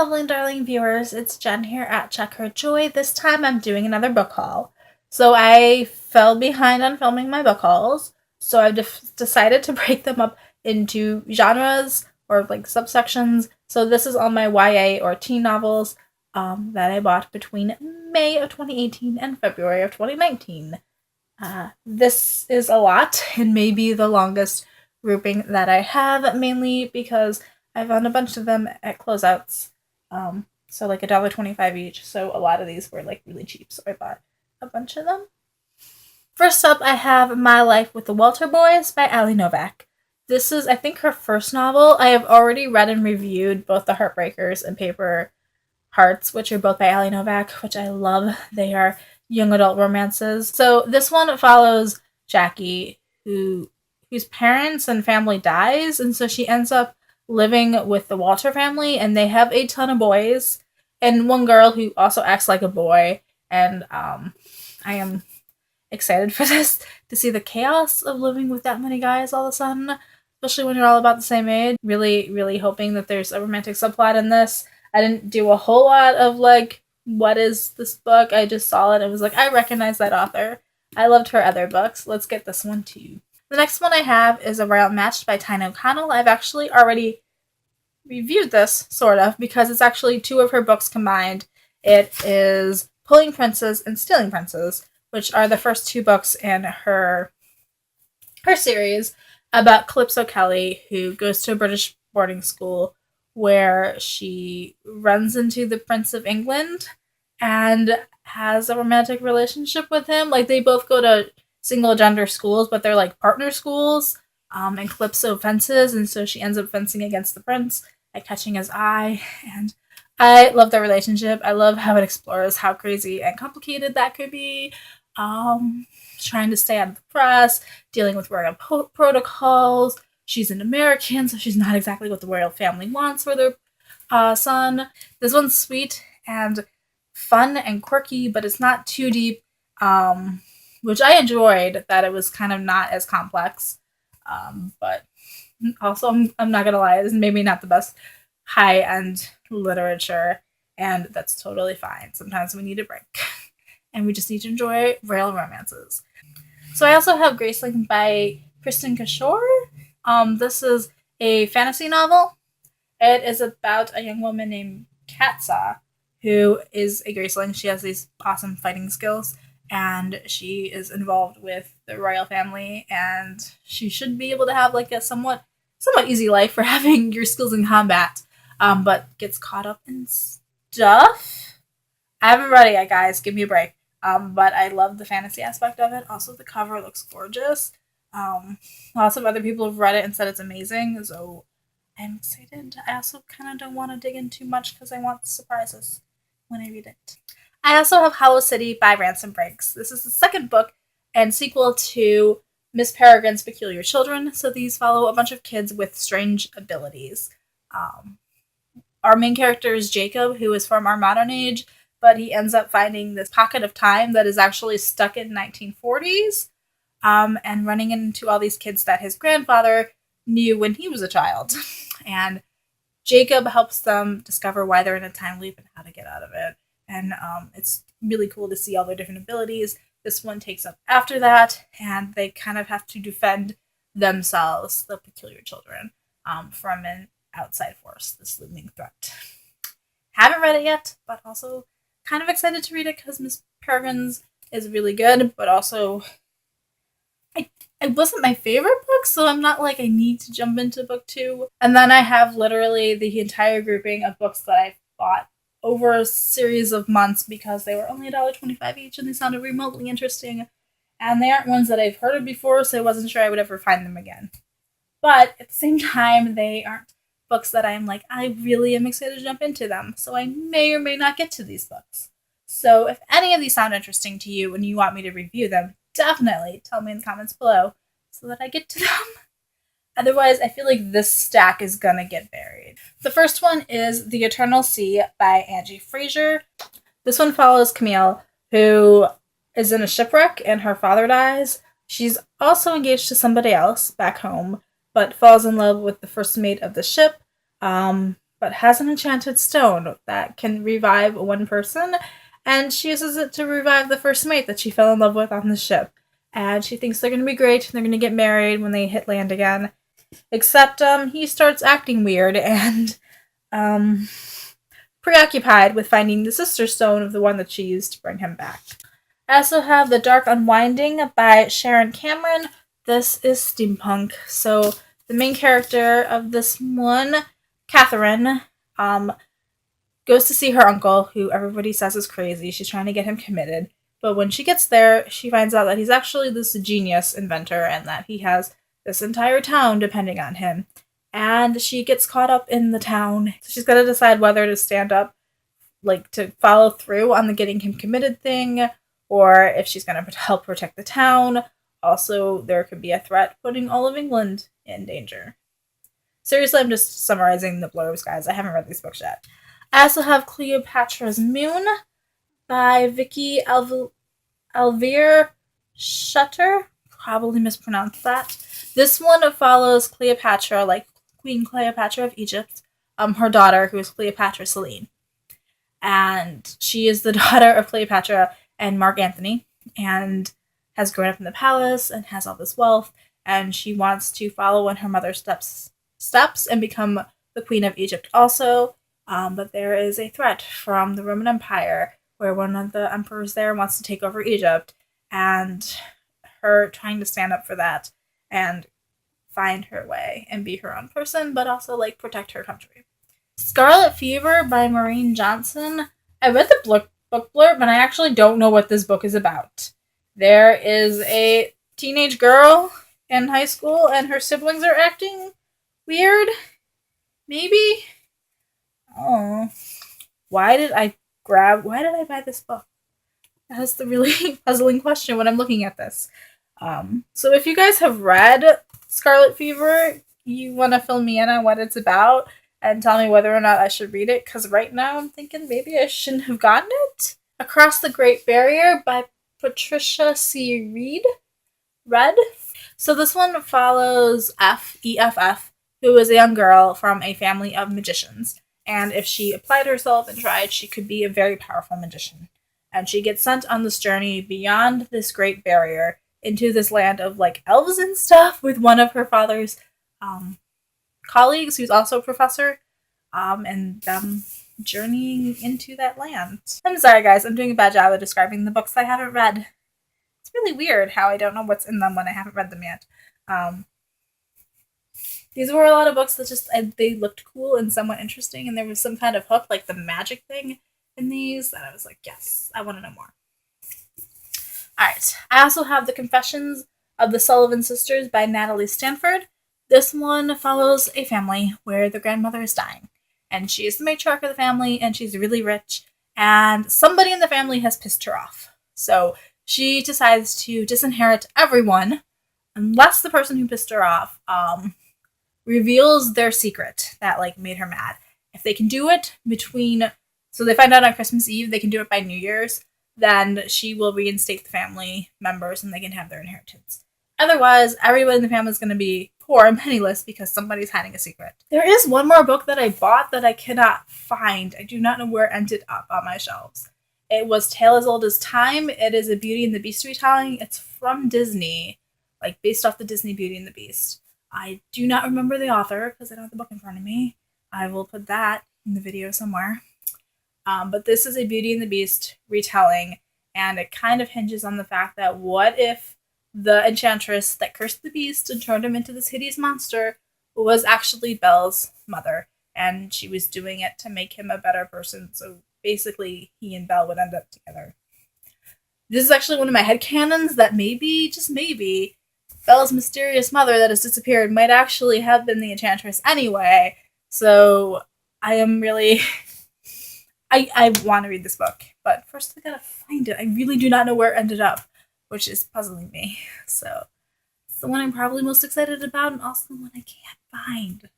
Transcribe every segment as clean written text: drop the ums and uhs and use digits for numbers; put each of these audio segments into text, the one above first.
lovely darling viewers, it's Jen here at Check Her Joy. This time I'm doing another book haul. So I fell behind on filming my book hauls, so I've decided to break them up into genres or like subsections. So this is all my YA or teen novels that I bought between May of 2018 and February of 2019. This is a lot and maybe the longest grouping that I have, mainly because I found a bunch of them at closeouts. So like $1.25 each. So a lot of these were like really cheap. So I bought a bunch of them. First up, I have My Life with the Walter Boys by Novak. This is, I think, her first novel. I have already read and reviewed both The Heartbreakers and Paper Hearts, which are both by Novak, which I love. They are young adult romances. So this one follows Jackie, whose parents and family dies, and so she ends up living with the Walter family, and they have a ton of boys and one girl who also acts like a boy. And I am excited for this, to see the chaos of living with that many guys all of a sudden, especially when you're all about the same age. Really, really hoping that there's a romantic subplot in this. I didn't do a whole lot of like, what is this book? I just saw it and was like, I recognize that author. I loved her other books. Let's get this one too. The next one I have is A Royal Match by Tyne O'Connell. I've actually already reviewed this, sort of, because it's actually two of her books combined. It is Pulling Princes and Stealing Princes, which are the first two books in her series about Calypso Kelly, who goes to a British boarding school where she runs into the Prince of England and has a romantic relationship with him. Like, they both go to single gender schools, but they're like partner schools, and Calypso fences, and so she ends up fencing against the prince and catching his eye. And I love their relationship. I love how it explores how crazy and complicated that could be. Trying to stay out of the press, dealing with royal protocols. She's an American, so she's not exactly what the royal family wants for their son. This one's sweet and fun and quirky, but it's not too deep, which I enjoyed, that it was kind of not as complex. But also, I'm not gonna lie, this is maybe not the best high-end literature, and that's totally fine. Sometimes we need a break, and we just need to enjoy royal romances. So I also have Graceling by Kristin Cashore. This is a fantasy novel. It is about a young woman named Katsa, who is a Graceling. She has these awesome fighting skills, and she is involved with the royal family, and she should be able to have like a somewhat easy life for having your skills in combat, but gets caught up in stuff. I haven't read it yet, guys. Give me a break. But I love the fantasy aspect of it. Also, the cover looks gorgeous. Lots of other people have read it and said it's amazing, so I'm excited. I also kind of don't want to dig in too much because I want surprises when I read it. I also have Hollow City by Ransom. This is the second book and sequel to Miss Peregrine's Peculiar Children. So these follow a bunch of kids with strange abilities. Our main character is Jacob, who is from our modern age, but he ends up finding this pocket of time that is actually stuck in 1940s, and running into all these kids that his grandfather knew when he was a child. And Jacob helps them discover why they're in a time loop and how to get out of it. And it's really cool to see all their different abilities. This one takes up after that, and they kind of have to defend themselves, the peculiar children, from an outside force, this looming threat. Haven't read it yet, but also kind of excited to read it because Miss Peregrine's is really good, but also it wasn't my favorite book, so I'm not like I need to jump into book 2. And then I have literally the entire grouping of books that I bought over a series of months because they were only $1.25 each and they sounded remotely interesting. And they aren't ones that I've heard of before, so I wasn't sure I would ever find them again. But at the same time, they aren't books that I'm like, I really am excited to jump into them. So I may or may not get to these books. So if any of these sound interesting to you and you want me to review them, definitely tell me in the comments below so that I get to them. Otherwise, I feel like this stack is gonna get buried. The first one is The Eternal Sea by Angie Frazier. This one follows Camille, who is in a shipwreck and her father dies. She's also engaged to somebody else back home, but falls in love with the first mate of the ship. But but has an enchanted stone that can revive one person, and she uses it to revive the first mate that she fell in love with on the ship. And she thinks they're going to be great, and they're going to get married when they hit land again. Except he starts acting weird and preoccupied with finding the sister stone of the one that she used to bring him back. I also have The Dark Unwinding by Sharon Cameron. This is steampunk. So the main character of this one, Catherine, goes to see her uncle, who everybody says is crazy. She's trying to get him committed. But when she gets there, she finds out that he's actually this genius inventor and that he has this entire town depending on him. And she gets caught up in the town. So she's got to decide whether to stand up, like to follow through on the getting him committed thing, or if she's going to help protect the town. Also, there could be a threat putting all of England in danger. Seriously, I'm just summarizing the blurbs, guys. I haven't read these books yet. I also have Cleopatra's Moon by Vicky Alvear Shecter. Probably mispronounced that. This one follows Cleopatra, like Queen Cleopatra of Egypt, her daughter, who is Cleopatra Selene. And she is the daughter of Cleopatra and Mark Antony, and has grown up in the palace and has all this wealth, and she wants to follow in her mother's steps and become the Queen of Egypt also. But there is a threat from the Roman Empire, where one of the emperors there wants to take over Egypt, and her trying to stand up for that and find her way and be her own person, but also like protect her country. Scarlet Fever by Maureen Johnson. I read the book blurb, but I actually don't know what this book is about. There is a teenage girl in high school, and her siblings are acting weird. Maybe? Oh. Why did I buy this book? That's the really puzzling question when I'm looking at this. So if you guys have read Scarlet Fever, you want to fill me in on what it's about and tell me whether or not I should read it, because right now I'm thinking maybe I shouldn't have gotten it. Across the Great Barrier by Patricia C. Wrede. So this one follows EFF, who is a young girl from a family of magicians. And if she applied herself and tried, she could be a very powerful magician. And she gets sent on this journey beyond this Great Barrier into this land of like elves and stuff with one of her father's colleagues, who's also a professor, and them journeying into that land. I'm sorry, guys. I'm doing a bad job of describing the books I haven't read. It's really weird how I don't know what's in them when I haven't read them yet. These were a lot of books that just, they looked cool and somewhat interesting, and there was some kind of hook, like the magic thing in these, that I was like, yes, I want to know more. Alright, I also have The Confessions of the Sullivan Sisters by Natalie Standiford. This one follows a family where the grandmother is dying, and she is the matriarch of the family, and she's really rich, and somebody in the family has pissed her off. So she decides to disinherit everyone, unless the person who pissed her off reveals their secret that like made her mad. If they can do it so they find out on Christmas Eve, they can do it by New Year's, then she will reinstate the family members and they can have their inheritance. Otherwise, everyone in the family is going to be poor and penniless because somebody's hiding a secret. There is one more book that I bought that I cannot find. I do not know where it ended up on my shelves. It was Tale as Old as Time. It is a Beauty and the Beast retelling. It's from Disney, like based off the Disney Beauty and the Beast. I do not remember the author because I don't have the book in front of me. I will put that in the video somewhere. But this is a Beauty and the Beast retelling, and it kind of hinges on the fact that what if the enchantress that cursed the beast and turned him into this hideous monster was actually Belle's mother, and she was doing it to make him a better person, so basically he and Belle would end up together. This is actually one of my headcanons that maybe, just maybe, Belle's mysterious mother that has disappeared might actually have been the enchantress anyway, so I am really... I want to read this book, but first I gotta find it. I really do not know where it ended up, which is puzzling me. So it's the one I'm probably most excited about, and also the one I can't find.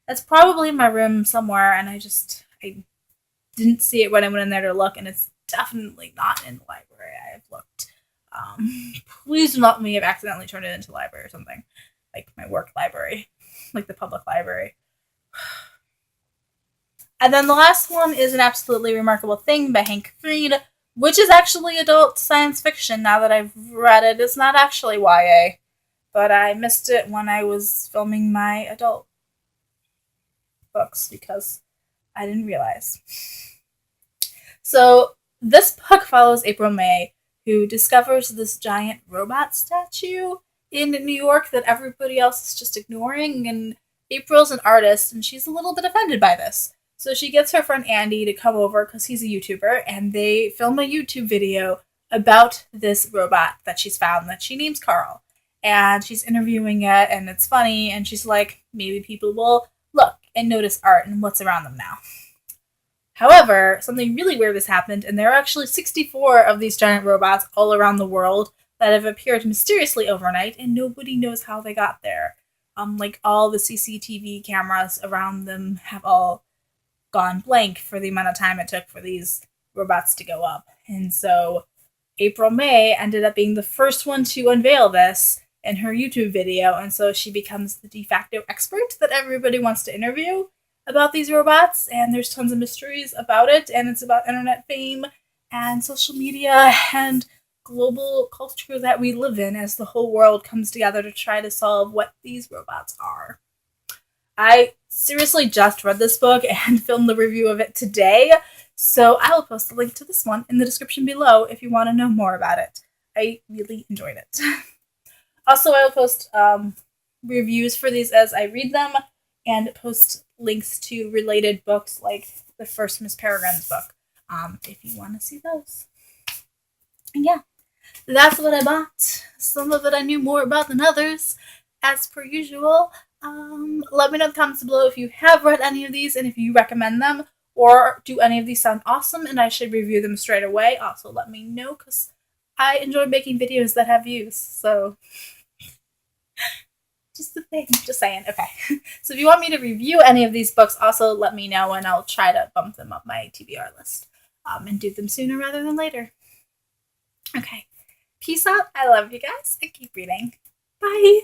That's probably in my room somewhere, and I didn't see it when I went in there to look, and it's definitely not in the library. I have looked. Please do not let me have accidentally turned it into a library or something, like my work library, like the public library. And then the last one is An Absolutely Remarkable Thing by Hank Green, which is actually adult science fiction now that I've read it. It's not actually YA, but I missed it when I was filming my adult books because I didn't realize. So this book follows April May, who discovers this giant robot statue in New York that everybody else is just ignoring, and April's an artist and she's a little bit offended by this. So she gets her friend Andy to come over because he's a YouTuber, and they film a YouTube video about this robot that she's found that she names Carl. And she's interviewing it, and it's funny, and she's like, maybe people will look and notice art and what's around them now. However, something really weird has happened, and there are actually 64 of these giant robots all around the world that have appeared mysteriously overnight, and nobody knows how they got there. Like, all the CCTV cameras around them have all gone blank for the amount of time it took for these robots to go up. And so April May ended up being the first one to unveil this in her YouTube video, and so she becomes the de facto expert that everybody wants to interview about these robots, and there's tons of mysteries about it, and it's about internet fame and social media and global culture that we live in as the whole world comes together to try to solve what these robots are. I seriously just read this book and filmed the review of it today, so I will post a link to this one in the description below if you want to know more about it. I really enjoyed it. Also, I will post reviews for these as I read them, and post links to related books like the first Miss Peregrine's book, if you want to see those. And yeah, that's what I bought. Some of it I knew more about than others, as per usual. Let me know in the comments below if you have read any of these and if you recommend them, or do any of these sound awesome and I should review them straight away. Also, let me know, because I enjoy making videos that have views, so just a thing, just saying. Okay, so if you want me to review any of these books, also let me know and I'll try to bump them up my TBR list, and do them sooner rather than later. Okay, peace out. I love you guys. I keep reading. Bye.